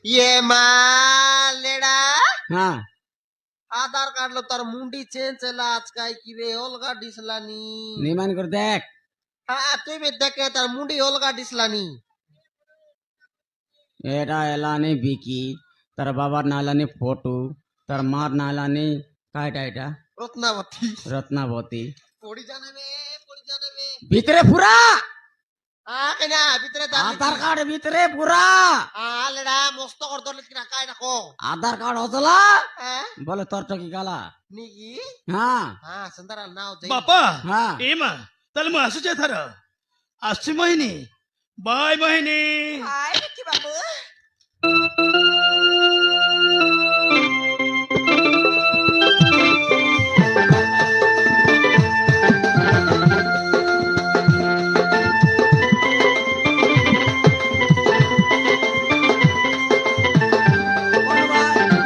ये लेडा हाँ आधार कार्ड लो तार मुंडी चेंज चला आज काय की रे ओलगा डिसलानी निमान कर देख हाँ तू भी देखे तार मुंडी ओलगा डिसलानी এটা এলানি বিকি তার বাবার নালানি ফটো তার মার নালানি কাইটা এটা रत्नावती রত্নাবতী पड़ी जाने में ভিতরে পুরা हाँ कन्या भीतर আধার কার্ড ভিতরে পুরা हाँ लेडा मस्त कर दो लेकिन काय नको আধার কার্ড হতলা हाँ বলে তোর টকি গালা निगी হ্যাঁ हाँ संदरा नाव जाई बापा হ্যাঁ एमा तल मग असंच आहे थार आजची महिनी बाय महिनी हाय विकी बाबू